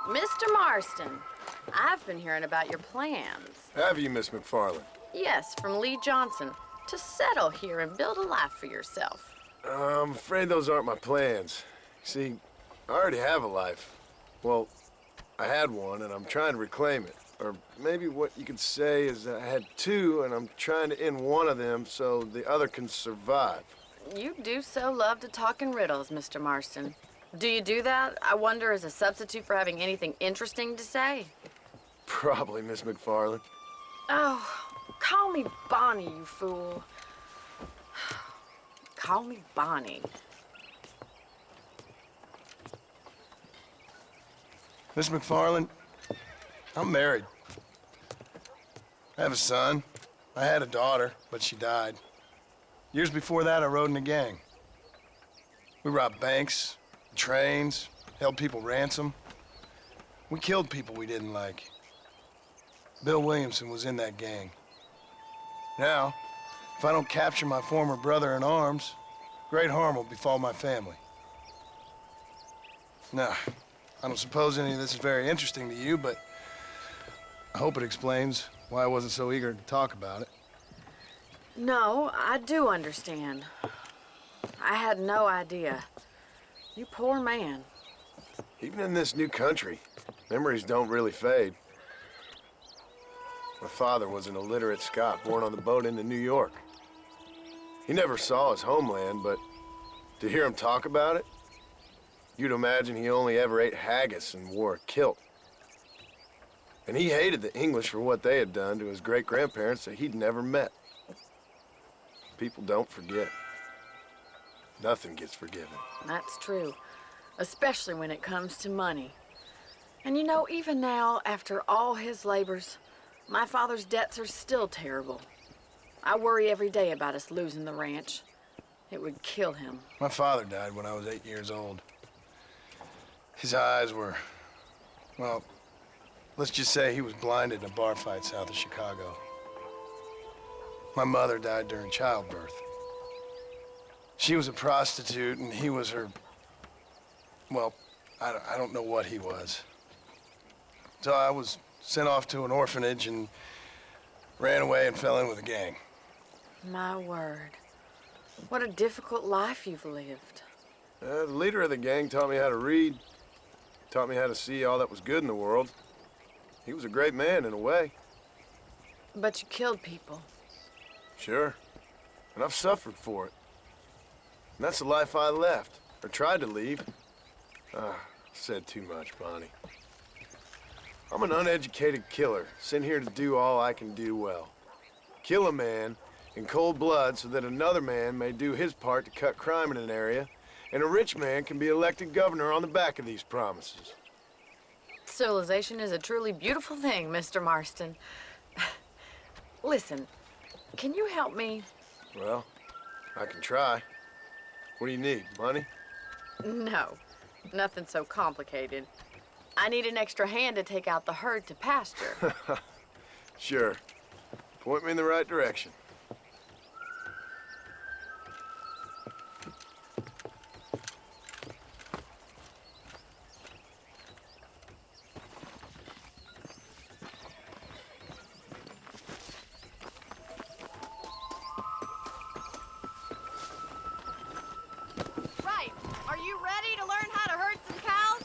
Mr. Marston, I've been hearing about your plans. Have you, Miss McFarland? Yes, from Lee Johnson, to settle here and build a life for yourself. I'm afraid those aren't my plans. See, I already have a life. Well, I had one, and I'm trying to reclaim it. Or maybe what you could say is that I had two, and I'm trying to end one of them so the other can survive. You do so love to talk in riddles, Mr. Marston. Do you do that, I wonder, as a substitute for having anything interesting to say? Probably, Miss McFarland. Oh, call me Bonnie, you fool. Call me Bonnie. Miss McFarland, I'm married. I have a son. I had a daughter, but she died. Years before that, I rode in a gang. We robbed banks, trains, held people ransom. We killed people we didn't like. Bill Williamson was in that gang. Now, if I don't capture my former brother in arms, great harm will befall my family. Now, I don't suppose any of this is very interesting to you, but I hope it explains why I wasn't so eager to talk about it. No, I do understand. I had no idea. You poor man. Even in this new country, memories don't really fade. My father was an illiterate Scot born on the boat into New York. He never saw his homeland, but to hear him talk about it, you'd imagine he only ever ate haggis and wore a kilt. And he hated the English for what they had done to his great-grandparents that he'd never met. People don't forget. Nothing gets forgiven. That's true, especially when it comes to money. And you know, even now, after all his labors, my father's debts are still terrible. I worry every day about us losing the ranch. It would kill him. My father died when I was 8 years old. His eyes were, well, let's just say he was blinded in a bar fight south of Chicago. My mother died during childbirth. She was a prostitute, and he was her, well, I don't know what he was. So I was sent off to an orphanage and ran away and fell in with a gang. My word. What a difficult life you've lived. The leader of the gang taught me how to read, taught me how to see all that was good in the world. He was a great man in a way. But you killed people. Sure. And I've suffered for it. And that's the life I left, or tried to leave. Said too much, Bonnie. I'm an uneducated killer, sent here to do all I can do well. Kill a man in cold blood so that another man may do his part to cut crime in an area, and a rich man can be elected governor on the back of these promises. Civilization is a truly beautiful thing, Mr. Marston. Listen, can you help me? Well, I can try. What do you need, money? No, nothing so complicated. I need an extra hand to take out the herd to pasture. Sure. Point me in the right direction. Right. Are you ready to learn how to herd some cows?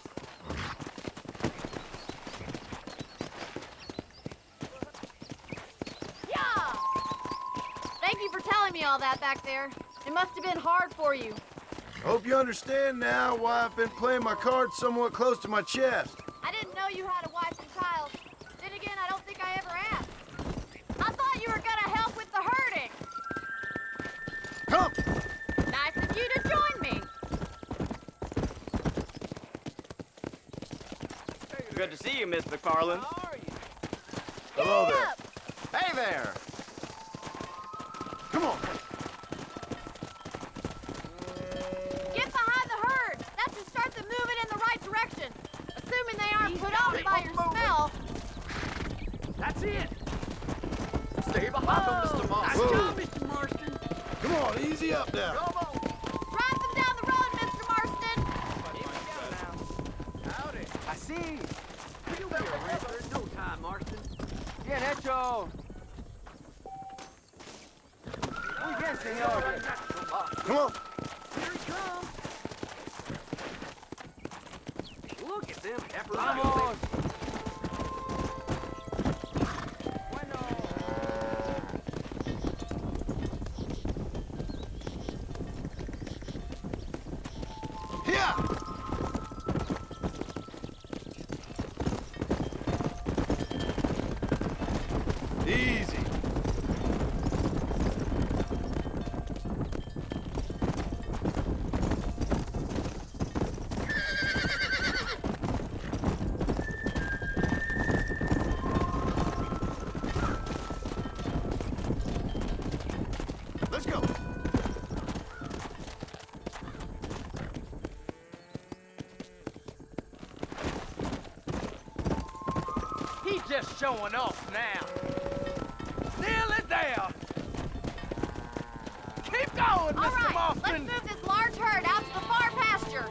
Yeah! Thank you for telling me all that back there. It must have been hard for you. I hope you understand now why I've been playing my cards somewhat close to my chest. I didn't know you had a wife and child. Then again, I don't think I ever asked. I thought you were gonna help with the herding. Come! Nice of you to join me. Good to see you, Miss McFarland. How are you? Hello there. Up. Hey there! Come on! Get behind the herd. That should start them moving in the right direction. Assuming they aren't put off by your smell. That's it! Stay behind them, Mr. Moss. Nice Whoa. job, Mr. Marston. Come on, easy up now. Come on. Drive them down the road, Mr. Marston. Here we go now. Howdy. I see. You'll be a rancher in no time, Marston. Bien hecho. Muy bien, señor. Come on. Here he comes. Look at them pepper. Vamos. Here! Easy. Let's go. He's just showing off now. Nearly there. Keep going, All Mr. right, Marston. let's move this large herd out to the far pasture.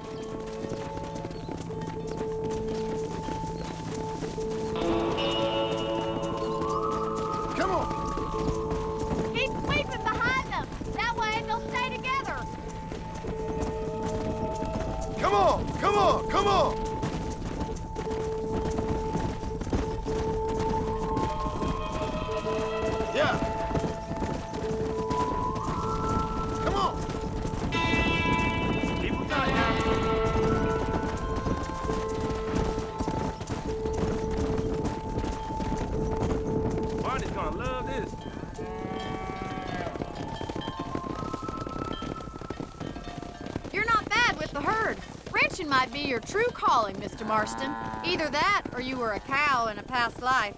Come on. Keep sweeping behind them. That way they'll stay together. Come on. Come on. Come on. Yeah. Come on. People tight now. Barney's gonna love this. You're not bad with the herd. Ranching might be your true calling, Mr. Marston. Either that, or you were a cow in a past life.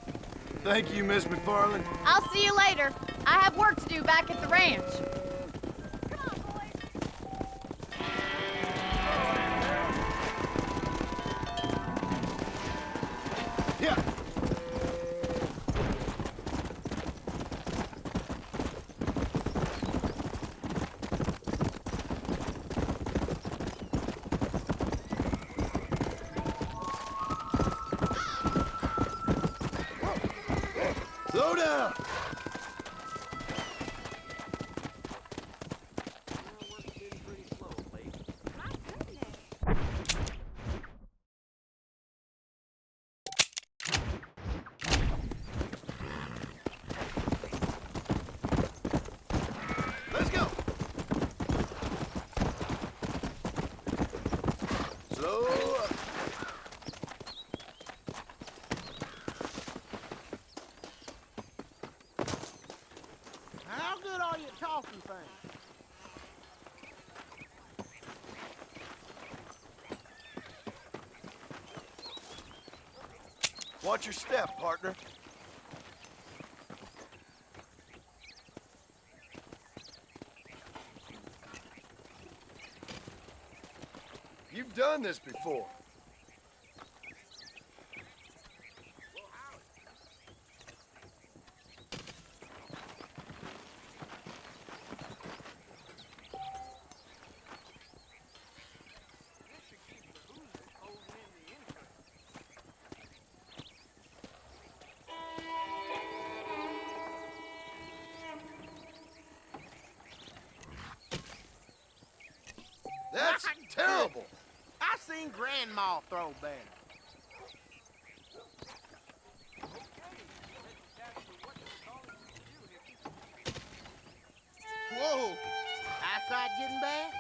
Thank you, Miss McFarland. I'll see you later. I have work to do back at the ranch. Come on, boys. Yeah. Slow down. Let's go. Slow up. How good are you at talking things? Watch your step, partner. You've done this before. That's terrible. I seen Grandma throw better. Whoa, eyesight getting bad?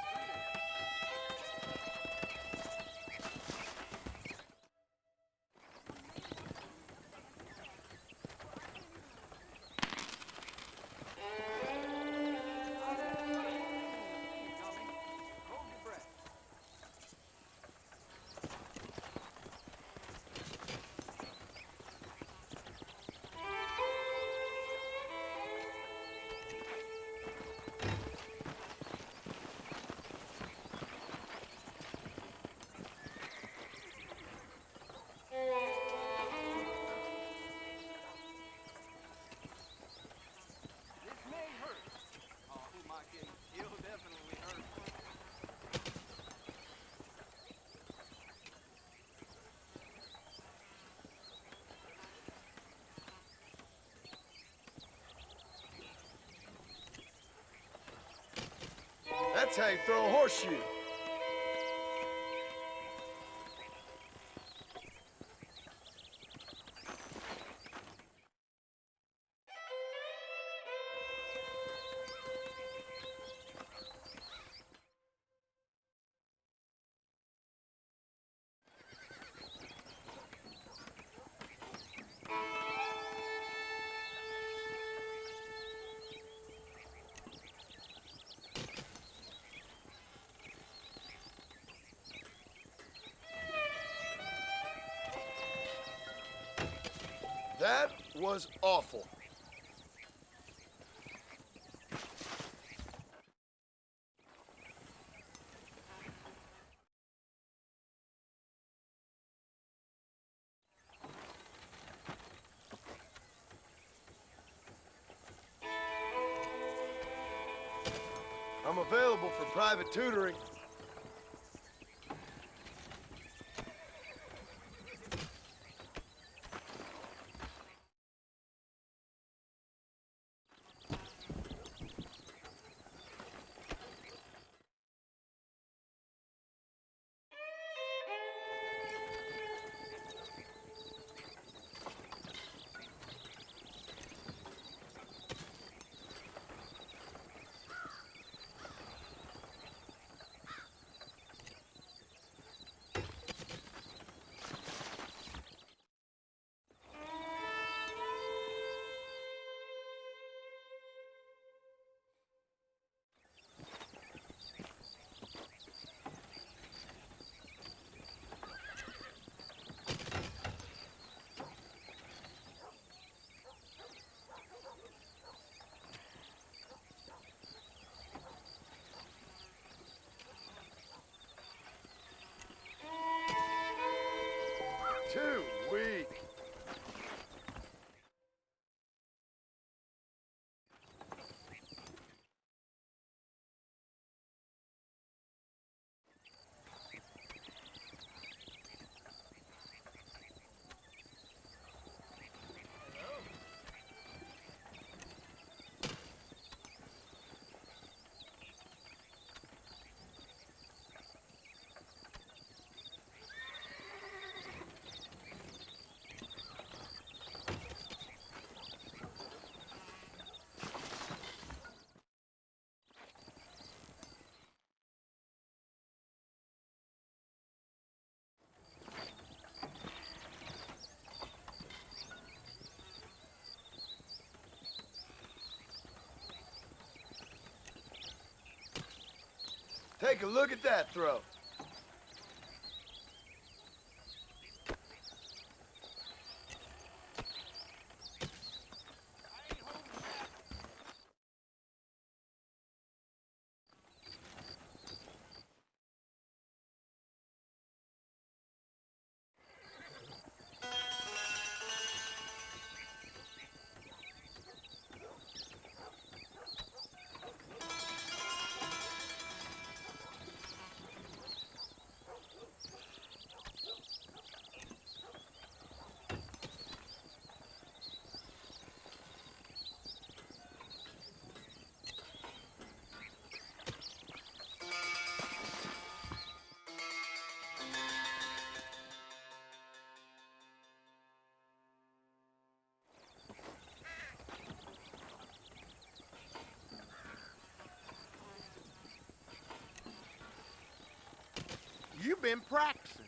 That's how you throw a horseshoe. That was awful. I'm available for private tutoring. Too weak. Take a look at that throw. You've been practicing.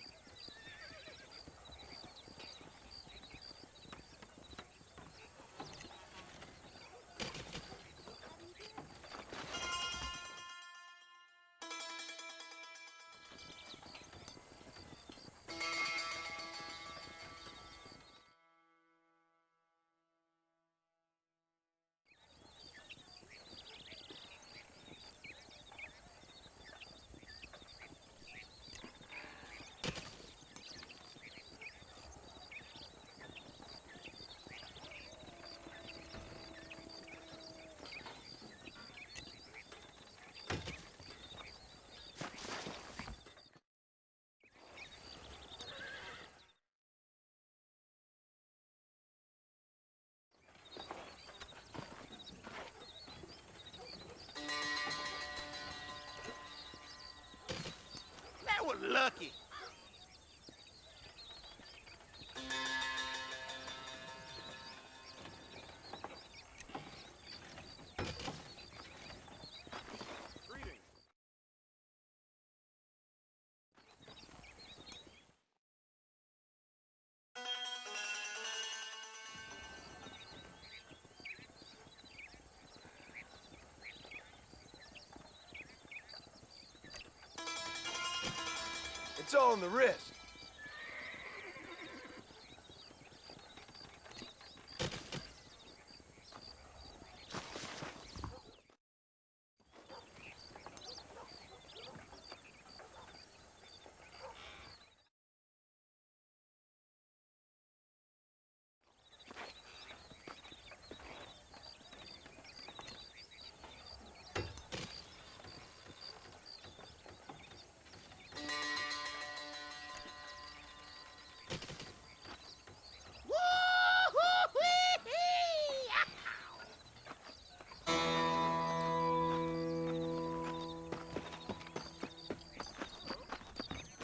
That's all in the wrist.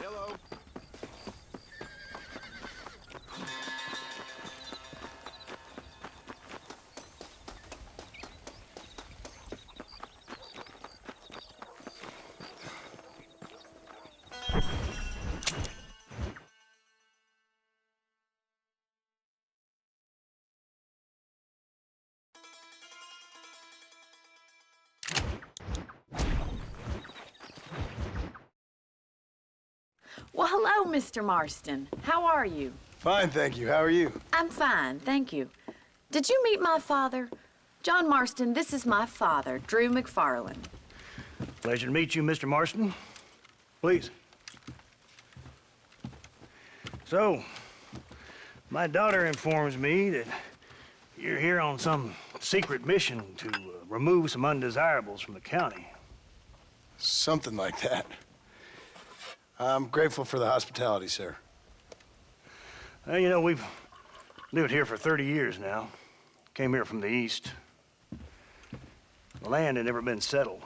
Hello. Well, hello, Mr. Marston. How are you? Fine, thank you. How are you? I'm fine, thank you. Did you meet my father? John Marston, this is my father, Drew McFarland. Pleasure to meet you, Mr. Marston. Please. So, my daughter informs me that you're here on some secret mission to remove some undesirables from the county. Something like that. I'm grateful for the hospitality, sir. Well, you know, we've lived here for 30 years now. Came here from the east. The land had never been settled.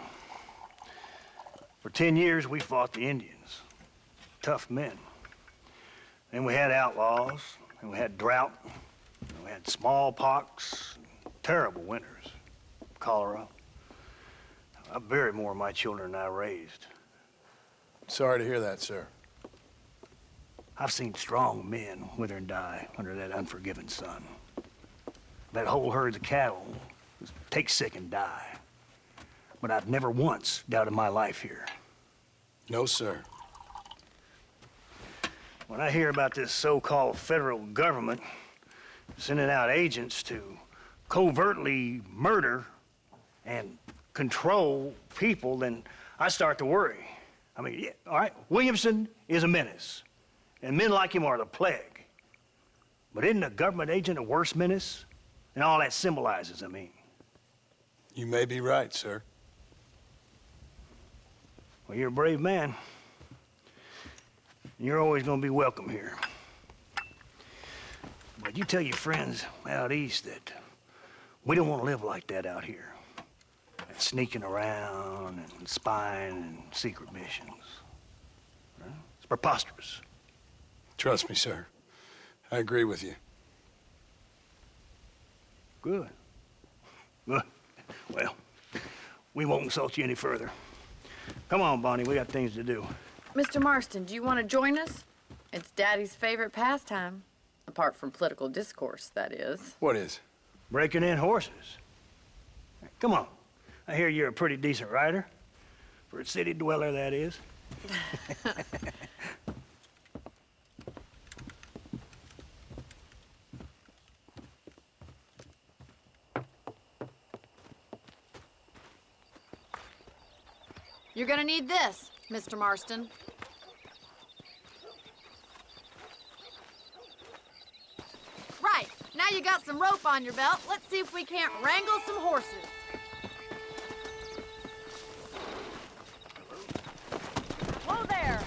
For 10 years, we fought the Indians. Tough men. Then we had outlaws, and we had drought, and we had smallpox, terrible winters, cholera. I buried more of my children than I raised. Sorry to hear that, sir. I've seen strong men wither and die under that unforgiving sun. That whole herds of cattle take sick and die. But I've never once doubted my life here. No, sir. When I hear about this so-called federal government sending out agents to covertly murder and control people, then I start to worry. I mean, yeah, all right, Williamson is a menace, and men like him are the plague. But isn't a government agent a worse menace? And all that symbolizes, I mean. You may be right, sir. Well, you're a brave man. You're always gonna be welcome here. But you tell your friends out east that we don't want to live like that out here. Sneaking around and spying and secret missions. Huh? It's preposterous. Trust me, sir. I agree with you. Good. Good. Well, we won't insult you any further. Come on, Bonnie, we got things to do. Mr. Marston, do you want to join us? It's Daddy's favorite pastime. Apart from political discourse, that is. What is? Breaking in horses. Come on. I hear you're a pretty decent rider. For a city dweller, that is. You're gonna need this, Mr. Marston. Right, now you got some rope on your belt, let's see if we can't wrangle some horses. Whoa there!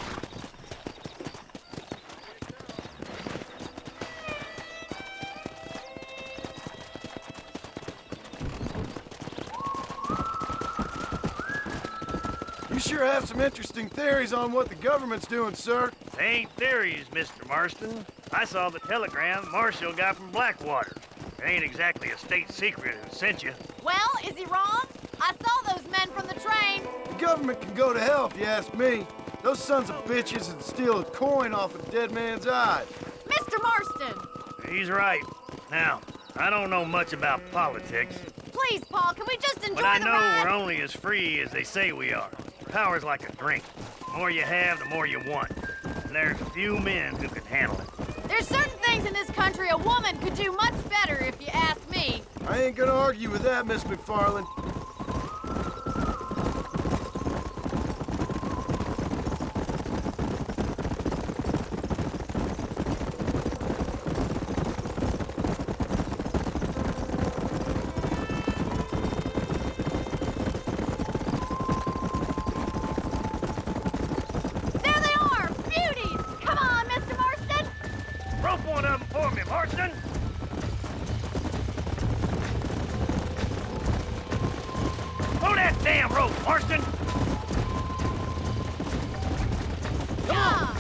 You sure have some interesting theories on what the government's doing, sir. They ain't theories, Mr. Marston. I saw the telegram Marshall got from Blackwater. It ain't exactly a state secret who sent you. Well, is he wrong? I saw those men from the train. The government can go to hell if you ask me. Those sons of bitches would steal a coin off a dead man's eye. Mr. Marston! He's right. Now, I don't know much about politics, Please, Paul, can we just enjoy but I the know ride? we're only as free as they say we are. Power's like a drink. The more you have, the more you want. and there's few men who can handle it. There's certain things in this country a woman could do much better if you ask me. I ain't gonna argue with that, Miss McFarland. There they are! Beauties! Come on, Mr. Marston! Rope one of them for me, Marston! Pull that damn rope, Marston! Yeah!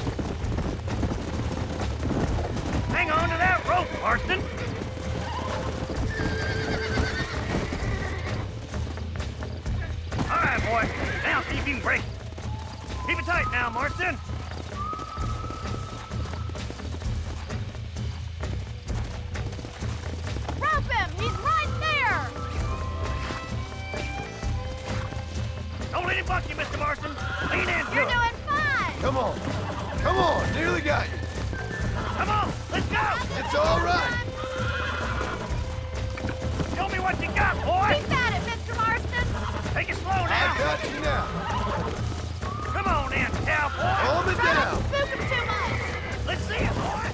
Hang on to that rope, Marston! All right, boy. Now see if you can break it. Keep it tight now, Marston. Rope him! He's right there! Don't let him buck you, Mr. Marston. Lean into You're it. doing fine! Come on. Come on, nearly got you. Come on, let's go. It's all right. Show me what you got, boy. Keep at it, Mr. Marston! Take it slow I now. got you now. Come on in, cowboy. Calm it Try not down. to spook him too much! Let's see it, boy.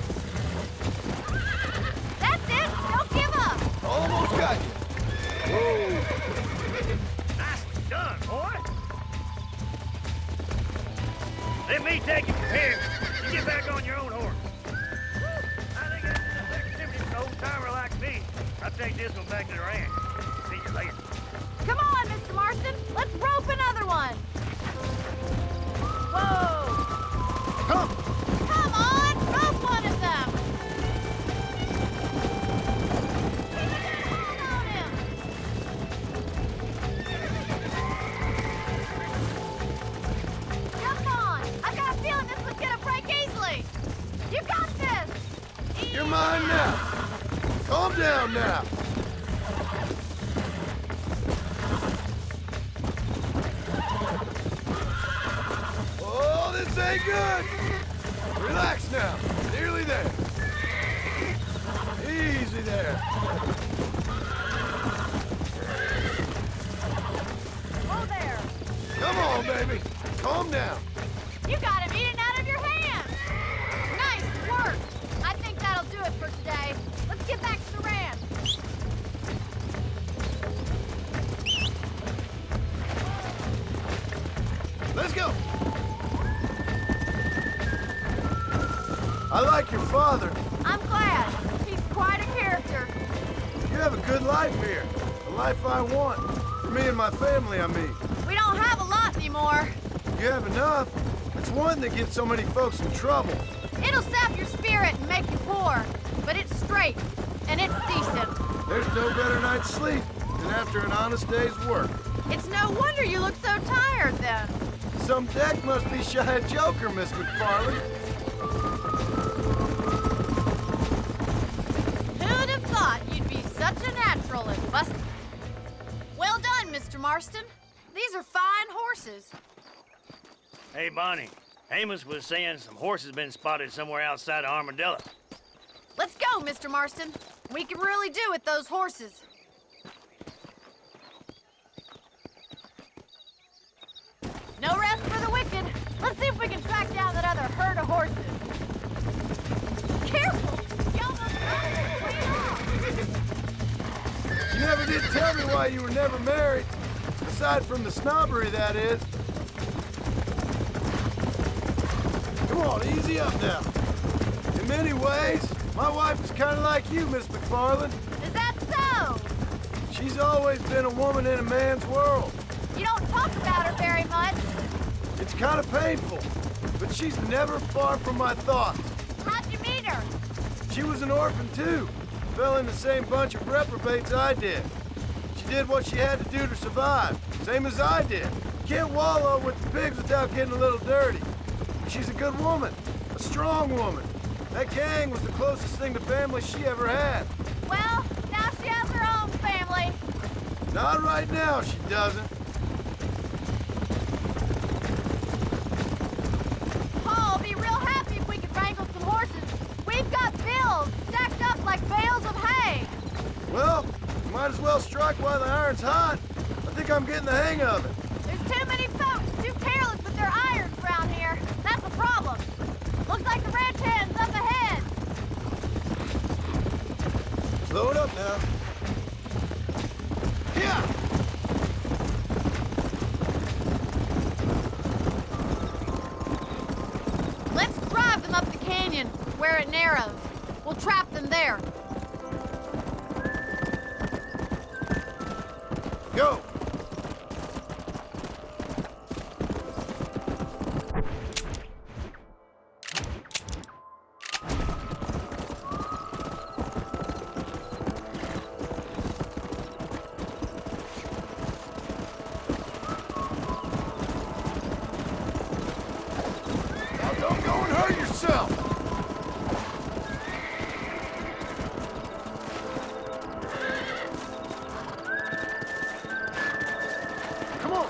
That's it! Don't give up! Almost got you. Whoa. Nicely done, boy. Let me take you from here. You get back on your own horse. I think after this activity for an old-timer like me, I'll take this one back to the ranch. See you later. Come on, Mr. Marston! Let's rope another one! Whoa! Come. Come on! Rope one of them! Keep on him! Come on! I've got a feeling this one's gonna break easily! You got this! You're mine now. Calm down now. Oh, this ain't good. Relax now. Nearly there. Easy there. Oh, there! Come on, baby. Calm down. You got him eating out of your hand! Nice work! I think that'll do it for today. Let's get back to the ranch. Let's go. I like your father. I'm glad. He's quite a character. You have a good life here. The life I want. For me and my family, I mean. We don't have a lot anymore. You have enough. It's one that gets so many folks in trouble. It'll sap your spirit and make you poor, but it's straight and it's decent. There's no better night's sleep than after an honest day's work. It's no wonder you look so tired then. Some deck must be shy of Joker, Miss McFarland. Who'd have thought you'd be such a natural and bust... Well done, Mr. Marston. These are fine horses. Hey, Bonnie. Amos was saying some horses been spotted somewhere outside of Armadillo. Let's go, Mr. Marston. We can really do with those horses. No rest for the wicked. Let's see if we can track down that other herd of horses. Careful! You almost got it way off. You never did tell me why you were never married. Aside from the snobbery, that is. Come on, easy up now. In many ways, my wife is kind of like you, Miss McFarland. Is that so? She's always been a woman in a man's world. You don't talk about her very much. It's kind of painful, but she's never far from my thoughts. How'd you meet her? She was an orphan, too. Fell in the same bunch of reprobates I did. She did what she had to do to survive, same as I did. Can't wallow with the pigs without getting a little dirty. She's a good woman, a strong woman. That gang was the closest thing to family she ever had. Well, now she has her own family. Not right now, she doesn't. Paul'll be real happy Might as well strike while the iron's hot. I think I'm getting the hang of it. There's too many folks too careless with their irons around here. That's the problem. Looks like the ranch hand's up ahead. Slow it up now. Yeah! Let's drive them up the canyon where it narrows. We'll trap them there. Go! Now don't go and hurt yourself! Come on!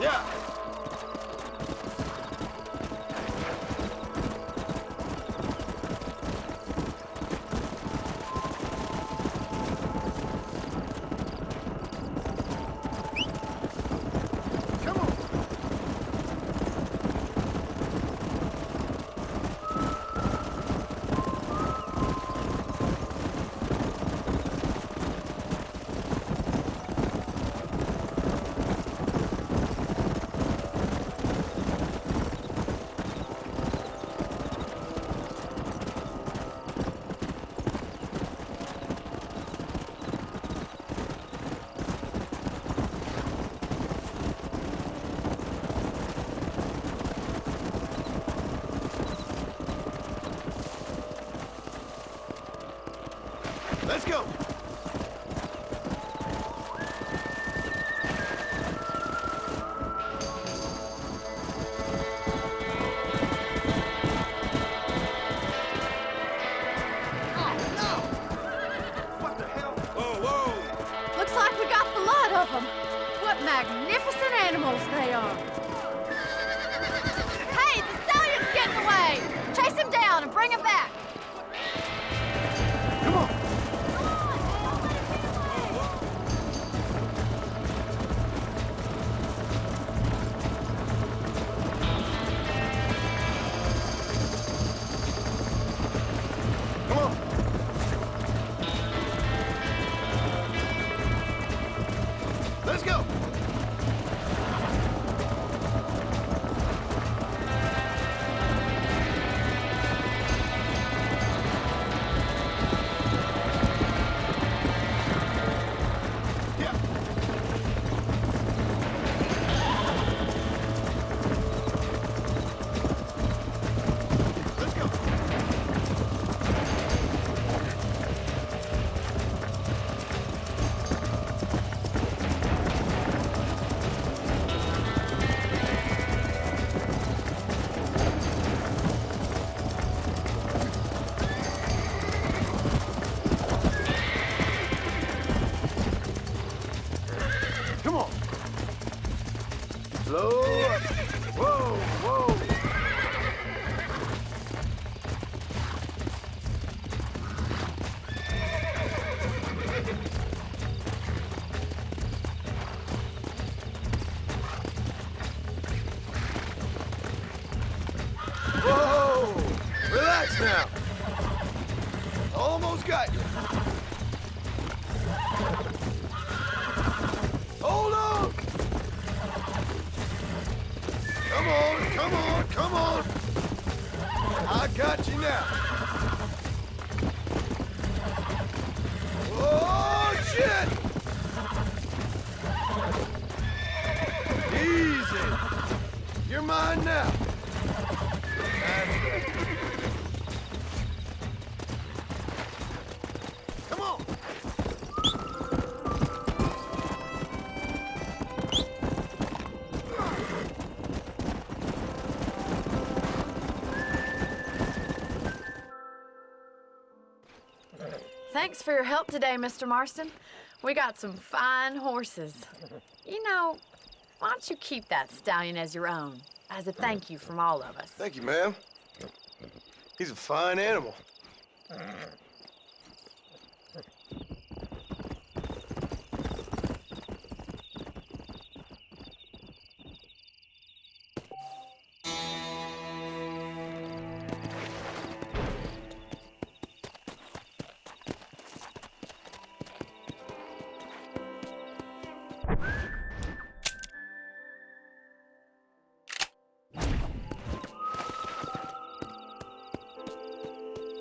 Yeah! Come on! Let's go! What the hell? Whoa, whoa! Looks like we got the lot of them. What magnificent animals they are. Hey, the stallion's getting away. Chase him down and bring him back. Come on! Come on! Let's go! Yeah! Let's go! Come on! Slow up! Whoa, whoa! Whoa! Relax now! Almost got you. Hold on! Come on, come on, come on! I got you now. Oh, shit! Easy. You're mine now. That's right. Come on. Thanks for your help today, Mr. Marston. We got some fine horses. You know, Why don't you keep that stallion as your own, as a thank you from all of us? Thank you, ma'am. He's a fine animal.